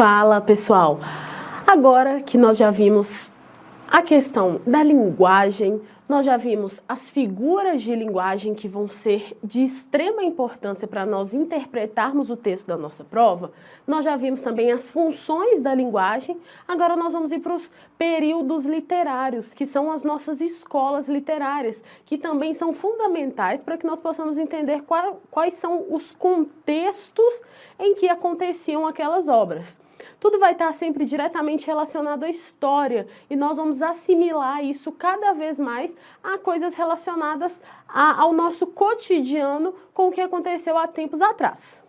Fala, pessoal! Agora que nós já vimos a questão da linguagem, nós já vimos as figuras de linguagem que vão ser de extrema importância para nós interpretarmos o texto da nossa prova, nós já vimos também as funções da linguagem, agora nós vamos ir para os períodos literários, que são as nossas escolas literárias, que também são fundamentais para que nós possamos entender quais são os contextos em que aconteciam aquelas obras. Tudo vai estar sempre diretamente relacionado à história e nós vamos assimilar isso cada vez mais a coisas relacionadas ao nosso cotidiano com o que aconteceu há tempos atrás.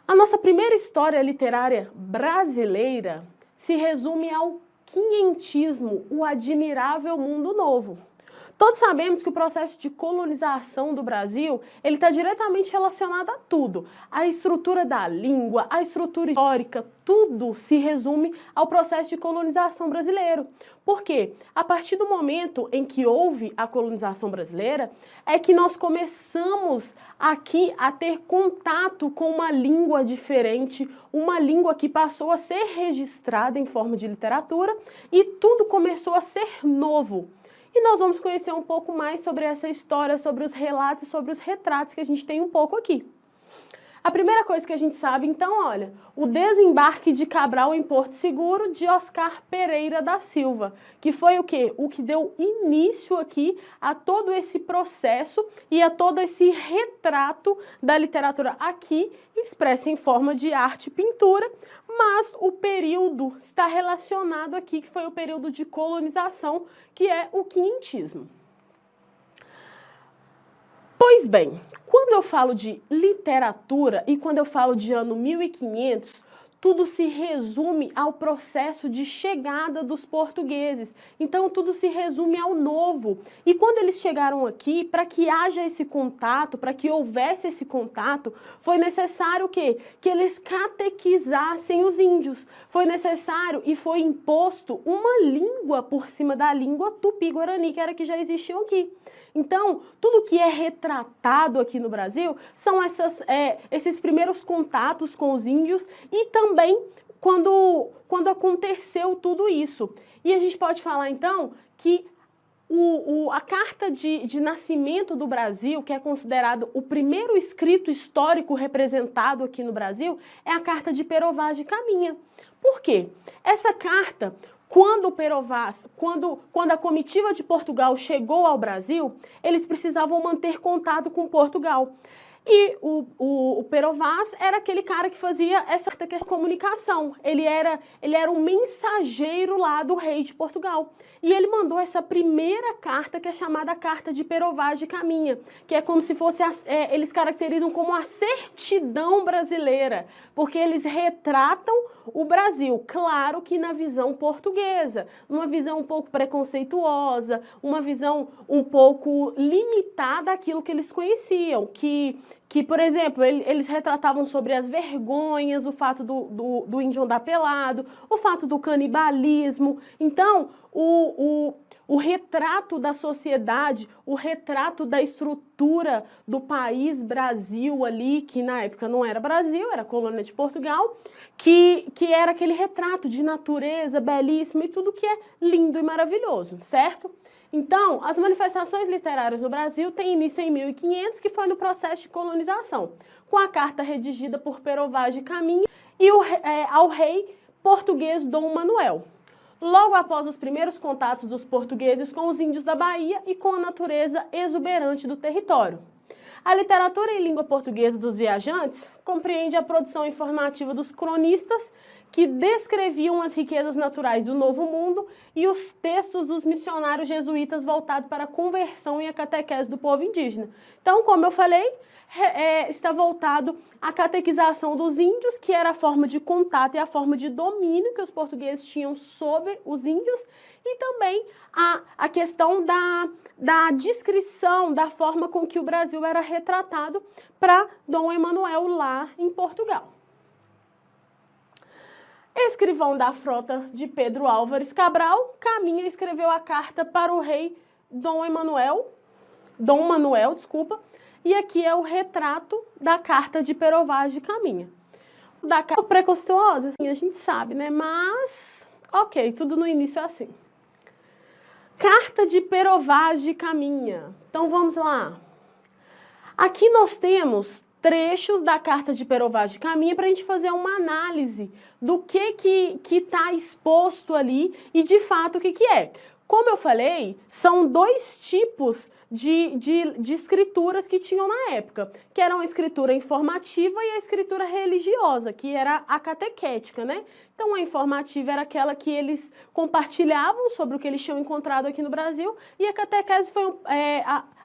A nossa primeira história literária brasileira se resume ao quinhentismo, o admirável mundo novo. Todos sabemos que o processo de colonização do Brasil, ele está diretamente relacionado a tudo. A estrutura da língua, a estrutura histórica, tudo se resume ao processo de colonização brasileiro. Por quê? A partir do momento em que houve a colonização brasileira, é que nós começamos aqui a ter contato com uma língua diferente, uma língua que passou a ser registrada em forma de literatura e tudo começou a ser novo. E nós vamos conhecer um pouco mais sobre essa história, sobre os relatos e sobre os retratos que a gente tem um pouco aqui. A primeira coisa que a gente sabe, então, olha, o desembarque de Cabral em Porto Seguro de Oscar Pereira da Silva, que foi o quê? O que deu início aqui a todo esse processo e a todo esse retrato da literatura aqui, expressa em forma de arte e pintura, mas o período está relacionado aqui, que foi o período de colonização, que é o quinhentismo. Pois bem, quando eu falo de literatura e quando eu falo de ano 1500, tudo se resume ao processo de chegada dos portugueses. Então, tudo se resume ao novo. E quando eles chegaram aqui, para que haja esse contato, para que houvesse esse contato, foi necessário o quê? Que eles catequizassem os índios. Foi necessário e foi imposto uma língua por cima da língua tupi-guarani, que era que já existiam aqui. Então, tudo que é retratado aqui no Brasil são esses primeiros contatos com os índios e também quando aconteceu tudo isso. E a gente pode falar, então, que a carta de nascimento do Brasil, que é considerado o primeiro escrito histórico representado aqui no Brasil, é a Carta de Pero Vaz de Caminha. Por quê? Essa carta, quando o Pero Vaz, quando a comitiva de Portugal chegou ao Brasil, eles precisavam manter contato com Portugal. E o Pero Vaz era aquele cara que fazia essa comunicação. Ele era um mensageiro lá do rei de Portugal. E ele mandou essa primeira carta, que é chamada Carta de Pero Vaz de Caminha, que é como se fosse, eles caracterizam como a certidão brasileira, porque eles retratam o Brasil, claro que na visão portuguesa, uma visão um pouco preconceituosa, uma visão um pouco limitada àquilo que eles conheciam, que por exemplo, eles retratavam sobre as vergonhas, o fato do índio andar pelado, o fato do canibalismo. Então, o retrato da sociedade, o retrato da estrutura do país Brasil ali, que na época não era Brasil, era colônia de Portugal, que era aquele retrato de natureza belíssimo e tudo que é lindo e maravilhoso, certo? Então, as manifestações literárias no Brasil têm início em 1500, que foi no processo de colonização, com a carta redigida por Pero Vaz de Caminha e ao rei português Dom Manuel. Logo após os primeiros contatos dos portugueses com os índios da Bahia e com a natureza exuberante do território. A literatura em língua portuguesa dos viajantes compreende a produção informativa dos cronistas que descreviam as riquezas naturais do Novo Mundo e os textos dos missionários jesuítas voltados para a conversão e a catequese do povo indígena. Então, como eu falei, está voltado à catequização dos índios, que era a forma de contato e a forma de domínio que os portugueses tinham sobre os índios, e também a questão da descrição, da forma com que o Brasil era retratado para Dom Emanuel lá em Portugal. Escrivão da frota de Pedro Álvares Cabral, Caminha escreveu a carta para o rei Dom Manuel, e aqui é o retrato da carta de Pero Vaz de Caminha. da carta preconceituosa, a gente sabe, né? Mas, ok, tudo no início é assim. Carta de Pero Vaz de Caminha. Então, vamos lá. Aqui nós temos trechos da carta de Pero Vaz de Caminha para a gente fazer uma análise do que está exposto ali e, de fato, o que é. Como eu falei, são dois tipos de escrituras que tinham na época, que eram a escritura informativa e a escritura religiosa, que era a catequética, né? Então, a informativa era aquela que eles compartilhavam sobre o que eles tinham encontrado aqui no Brasil, e a catequese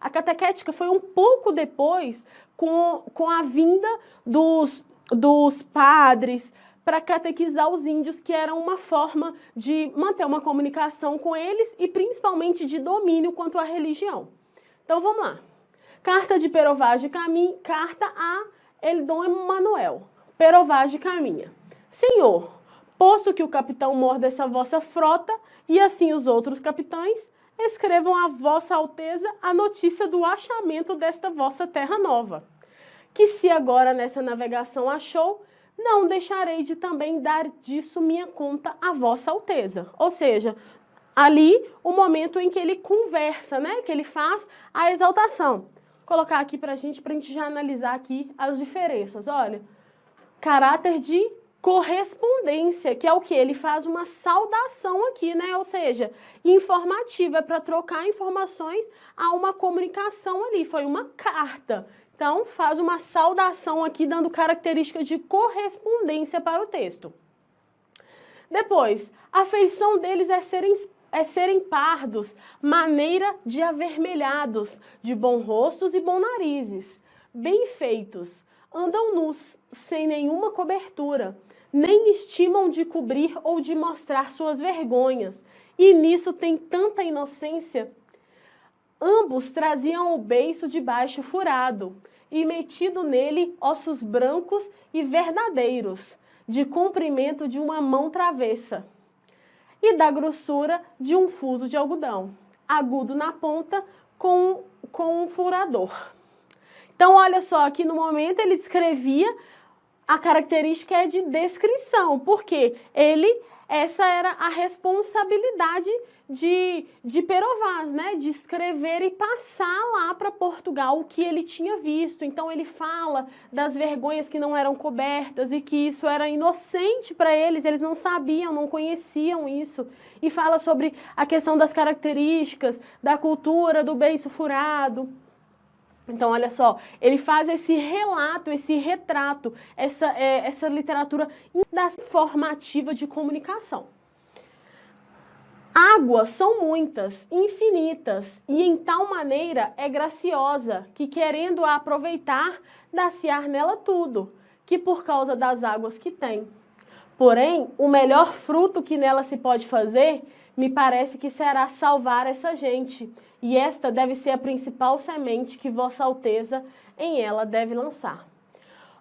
a catequética foi um pouco depois, com a vinda dos padres, para catequizar os índios, que era uma forma de manter uma comunicação com eles e principalmente de domínio quanto à religião. Então vamos lá. Carta de Pero Vaz de Caminha, carta a El Dom Emanuel. Pero Vaz de Caminha. Senhor, posto que o capitão mor dessa vossa frota e assim os outros capitães, escrevam a vossa alteza a notícia do achamento desta vossa terra nova, que se agora nessa navegação achou, não deixarei de também dar disso minha conta à vossa alteza. Ou seja, ali o momento em que ele conversa, né? Que ele faz a exaltação. Vou colocar aqui pra gente já analisar aqui as diferenças. Olha, caráter de correspondência, que é o que? Ele faz uma saudação aqui, né? Ou seja, informativa, é para trocar informações a uma comunicação ali, foi uma carta. Então, faz uma saudação aqui, dando características de correspondência para o texto. Depois, a feição deles é serem pardos, maneira de avermelhados, de bons rostos e bons narizes, bem feitos, andam nus, sem nenhuma cobertura, nem estimam de cobrir ou de mostrar suas vergonhas, e nisso tem tanta inocência. Ambos traziam o beiço de baixo furado, e metido nele ossos brancos e verdadeiros, de comprimento de uma mão travessa, e da grossura de um fuso de algodão, agudo na ponta com um furador. Então, olha só, aqui no momento ele descrevia, a característica é de descrição, porque essa era a responsabilidade de Pero Vaz, né? De escrever e passar lá para Portugal o que ele tinha visto. Então ele fala das vergonhas que não eram cobertas e que isso era inocente para eles não sabiam, não conheciam isso. E fala sobre a questão das características, da cultura, do beiço furado. Então, olha só, ele faz esse relato, esse retrato, essa literatura informativa de comunicação. Águas são muitas, infinitas, e em tal maneira é graciosa, que querendo a aproveitar, dá-se-ar nela tudo, que por causa das águas que tem. Porém, o melhor fruto que nela se pode fazer, me parece que será salvar essa gente, e esta deve ser a principal semente que Vossa Alteza em ela deve lançar.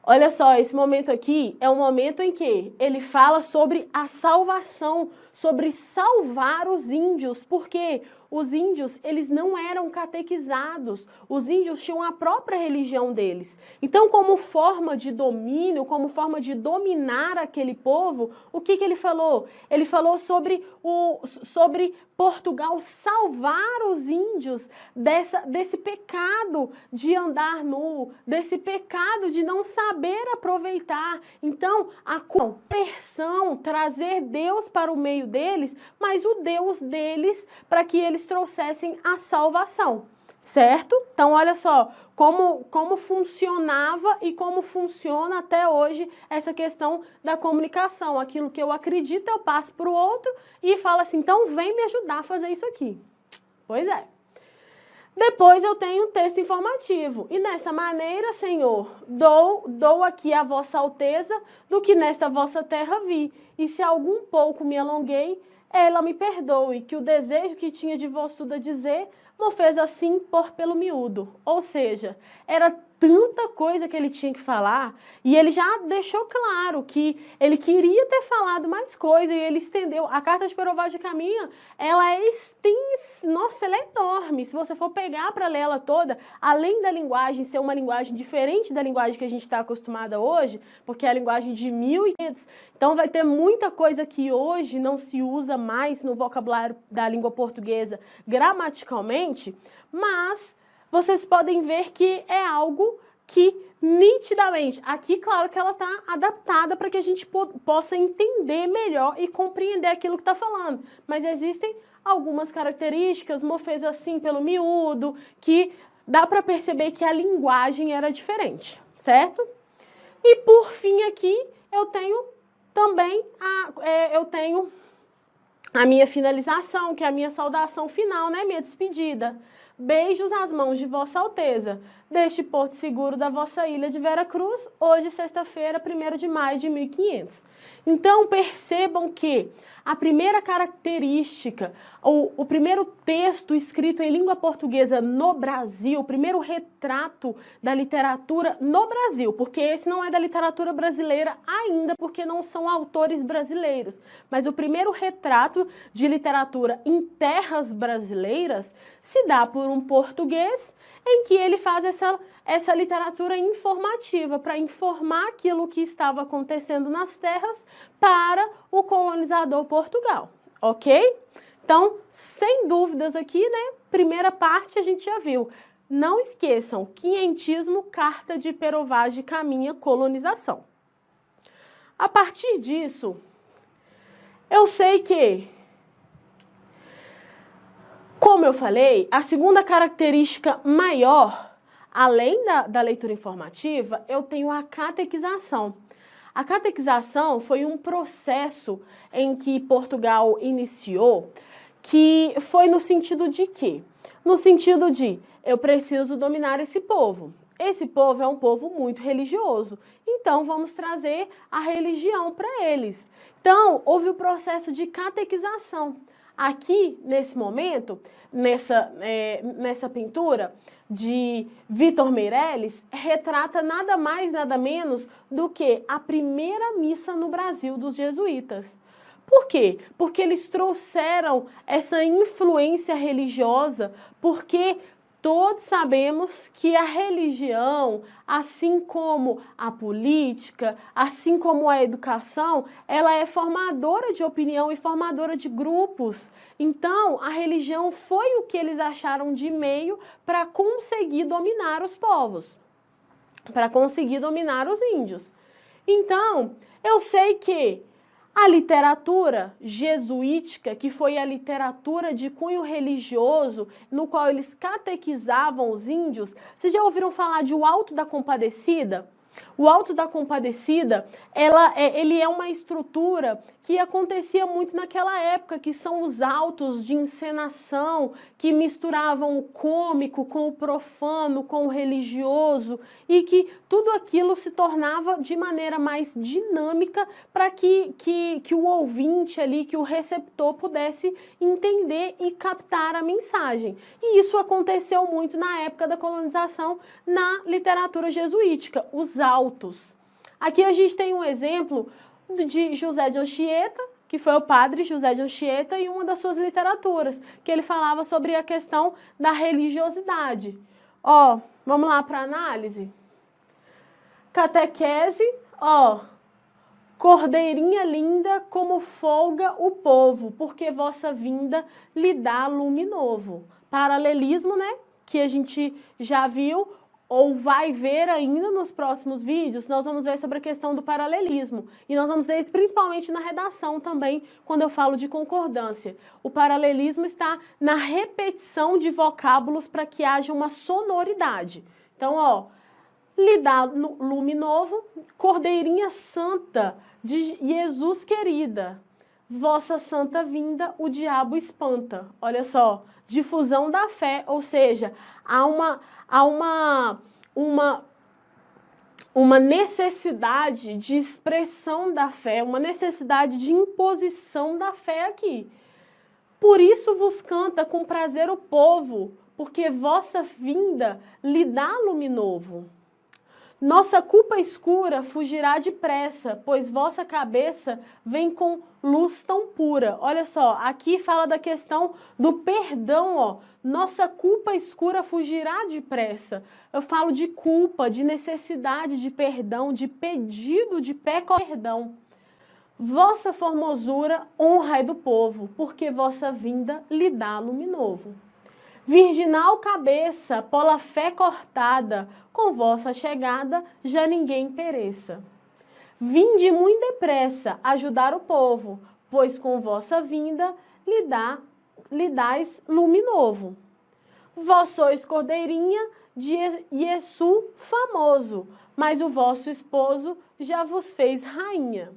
Olha só, esse momento aqui é um momento em que ele fala sobre a salvação, sobre salvar os índios, porque os índios, eles não eram catequizados, os índios tinham a própria religião deles. Então, como forma de domínio, como forma de dominar aquele povo, o que ele falou? Ele falou sobre Portugal salvar os índios desse pecado de andar nu, desse pecado de não saber aproveitar. Então, a conversão, trazer Deus para o meio deles, mas o Deus deles para que eles trouxessem a salvação, certo? Então, olha só como funcionava e como funciona até hoje essa questão da comunicação. Aquilo que eu acredito, eu passo para o outro e falo assim, então vem me ajudar a fazer isso aqui. Pois é. Depois eu tenho um texto informativo. E nessa maneira, Senhor, dou aqui a vossa alteza do que nesta vossa terra vi. E se algum pouco me alonguei, ela me perdoe, que o desejo que tinha de vossuda dizer, me fez assim pelo miúdo. Ou seja, era tanta coisa que ele tinha que falar, e ele já deixou claro que ele queria ter falado mais coisa, e ele estendeu. A carta de Perovage Caminha, ela é extensa, nossa, ela é enorme. Se você for pegar para ler ela toda, além da linguagem ser uma linguagem diferente da linguagem que a gente está acostumada hoje, porque é a linguagem de 1500, então vai ter muita coisa que hoje não se usa mais no vocabulário da língua portuguesa gramaticalmente, mas vocês podem ver que é algo que nitidamente, aqui claro que ela está adaptada para que a gente possa entender melhor e compreender aquilo que está falando, mas existem algumas características, Mô fez assim pelo miúdo, que dá para perceber que a linguagem era diferente, certo? E por fim aqui eu tenho também a minha finalização, que é a minha saudação final, né, minha despedida. Beijos às mãos de Vossa Alteza, deste porto seguro da vossa ilha de Vera Cruz, hoje, sexta-feira, 1º de maio de 1500. Então, percebam que a primeira característica, o primeiro texto escrito em língua portuguesa no Brasil, o primeiro retrato da literatura no Brasil, porque esse não é da literatura brasileira ainda, porque não são autores brasileiros, mas o primeiro retrato de literatura em terras brasileiras se dá por um português, em que ele faz essa literatura informativa, para informar aquilo que estava acontecendo nas terras para o colonizador Portugal, ok? Então, sem dúvidas aqui, né, primeira parte a gente já viu. Não esqueçam, quinhentismo, carta de Perovage Caminha, colonização. A partir disso, eu sei que, como eu falei, a segunda característica maior, além da leitura informativa, eu tenho a catequização. A catequização foi um processo em que Portugal iniciou, que foi no sentido de quê? No sentido de, eu preciso dominar esse povo. Esse povo é um povo muito religioso, então vamos trazer a religião para eles. Então, houve o processo de catequização. Aqui, nesse momento, nessa pintura de Vítor Meirelles, retrata nada mais, nada menos do que a primeira missa no Brasil dos jesuítas. Por quê? Porque eles trouxeram essa influência religiosa, porque todos sabemos que a religião, assim como a política, assim como a educação, ela é formadora de opinião e formadora de grupos. Então, a religião foi o que eles acharam de meio para conseguir dominar os povos, para conseguir dominar os índios. Então, eu sei que a literatura jesuítica, que foi a literatura de cunho religioso, no qual eles catequizavam os índios, vocês já ouviram falar de O Alto da Compadecida? O Alto da Compadecida, ele é uma estrutura que acontecia muito naquela época, que são os autos de encenação que misturavam o cômico com o profano, com o religioso, e que tudo aquilo se tornava de maneira mais dinâmica para que o ouvinte ali, que o receptor pudesse entender e captar a mensagem. E isso aconteceu muito na época da colonização na literatura jesuítica, os autos. Aqui a gente tem um exemplo de José de Anchieta, que foi o padre José de Anchieta, e uma das suas literaturas, que ele falava sobre a questão da religiosidade. Ó, vamos lá para análise? Catequese, ó, cordeirinha linda, como folga o povo, porque vossa vinda lhe dá lume novo. Paralelismo, né, que a gente já viu, ou vai ver ainda nos próximos vídeos, nós vamos ver sobre a questão do paralelismo. E nós vamos ver isso principalmente na redação também, quando eu falo de concordância. O paralelismo está na repetição de vocábulos para que haja uma sonoridade. Então, ó, lhe dá lume novo, cordeirinha santa de Jesus querida, vossa santa vinda o diabo espanta. Olha só, difusão da fé, ou seja, há uma necessidade de expressão da fé, uma necessidade de imposição da fé aqui. Por isso vos canta com prazer o povo, porque vossa vinda lhe dá lume novo. Nossa culpa escura fugirá depressa, pois vossa cabeça vem com luz tão pura. Olha só, aqui fala da questão do perdão, ó. Nossa culpa escura fugirá depressa. Eu falo de culpa, de necessidade de perdão, de pedido de perdão. Vossa formosura honra é do povo, porque vossa vinda lhe dá lume novo. Virginal cabeça, pola fé cortada, com vossa chegada já ninguém pereça. Vinde muito depressa ajudar o povo, pois com vossa vinda lhe dais lume novo. Vós sois cordeirinha de Iesu famoso, mas o vosso esposo já vos fez rainha.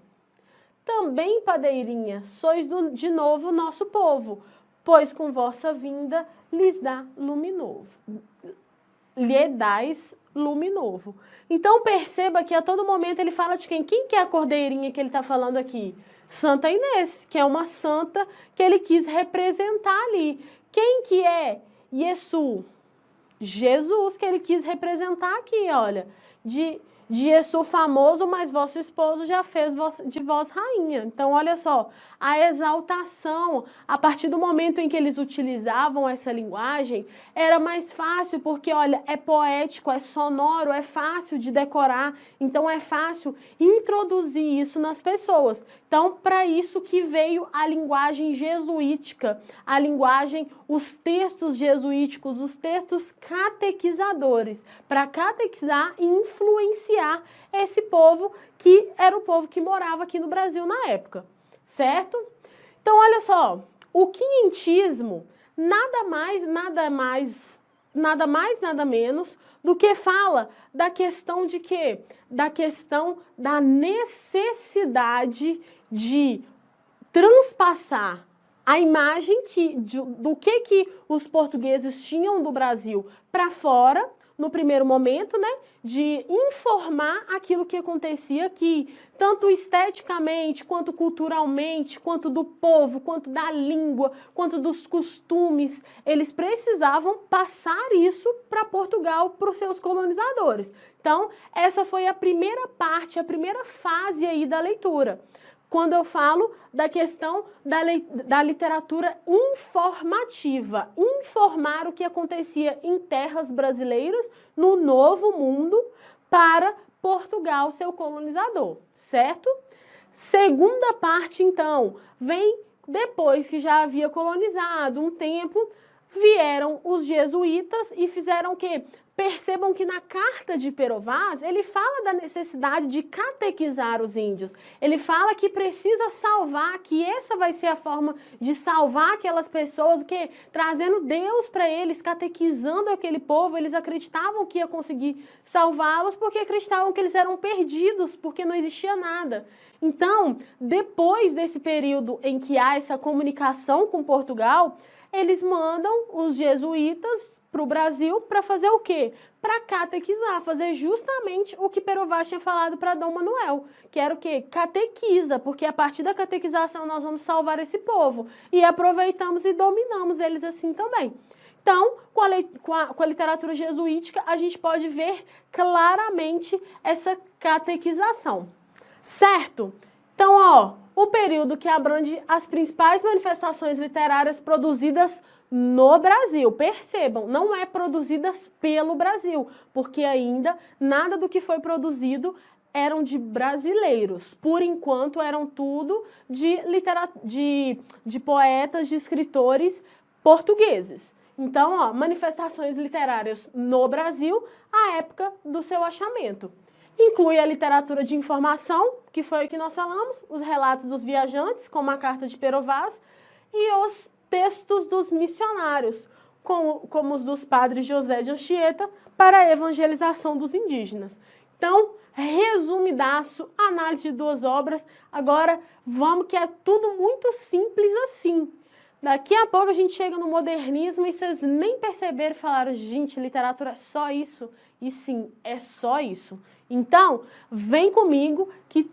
Também, padeirinha, sois de novo nosso povo, pois com vossa vinda lhes dá lume novo. Lhe dais lume novo. Então perceba que a todo momento ele fala de quem? Quem que é a cordeirinha que ele está falando aqui? Santa Inês, que é uma santa que ele quis representar ali. Quem que é Iesu? Jesus, que ele quis representar aqui, olha. De Iesu famoso, mas vosso esposo já fez de vós rainha. Então, olha só, a exaltação, a partir do momento em que eles utilizavam essa linguagem, era mais fácil, porque, olha, é poético, é sonoro, é fácil de decorar, então é fácil introduzir isso nas pessoas. Então, para isso que veio a linguagem jesuítica, a linguagem, os textos jesuíticos, os textos catequizadores, para catequizar e influenciar esse povo que era o povo que morava aqui no Brasil na época, certo? Então, olha só, o quinhentismo nada menos do que fala da questão de quê? Da questão da necessidade de transpassar a imagem do que os portugueses tinham do Brasil para fora, no primeiro momento, né, de informar aquilo que acontecia aqui, tanto esteticamente, quanto culturalmente, quanto do povo, quanto da língua, quanto dos costumes. Eles precisavam passar isso para Portugal, para os seus colonizadores. Então, essa foi a primeira parte, a primeira fase aí da leitura. Quando eu falo da questão da literatura informativa, informar o que acontecia em terras brasileiras, no Novo Mundo, para Portugal, seu colonizador, certo? Segunda parte, então, vem depois que já havia colonizado um tempo, vieram os jesuítas e fizeram o quê? Percebam que na carta de Pero Vaz, ele fala da necessidade de catequizar os índios. Ele fala que precisa salvar, que essa vai ser a forma de salvar aquelas pessoas, que trazendo Deus para eles, catequizando aquele povo, eles acreditavam que ia conseguir salvá-los porque acreditavam que eles eram perdidos, porque não existia nada. Então, depois desse período em que há essa comunicação com Portugal, eles mandam os jesuítas para o Brasil para fazer o quê? Para catequizar, fazer justamente o que Pero Vaz tinha falado para Dom Manuel, que era o quê? Catequiza, porque a partir da catequização nós vamos salvar esse povo. E aproveitamos e dominamos eles assim também. Então, com a literatura jesuítica, a gente pode ver claramente essa catequização, certo? Então, ó, o período que abrange as principais manifestações literárias produzidas no Brasil. Percebam, não é produzidas pelo Brasil, porque ainda nada do que foi produzido eram de brasileiros. Por enquanto, eram tudo de poetas, de escritores portugueses. Então, ó, manifestações literárias no Brasil, à época do seu achamento. Inclui a literatura de informação, que foi o que nós falamos, os relatos dos viajantes, como a carta de Pero Vaz, e os textos dos missionários, como os dos padres José de Anchieta, para a evangelização dos indígenas. Então, resumidaço, análise de duas obras. Agora, vamos que é tudo muito simples assim. Daqui a pouco a gente chega no modernismo e vocês nem perceberam e falaram, gente, literatura é só isso? E sim, é só isso. Então, vem comigo que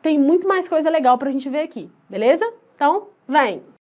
tem muito mais coisa legal para a gente ver aqui, beleza? Então, vem!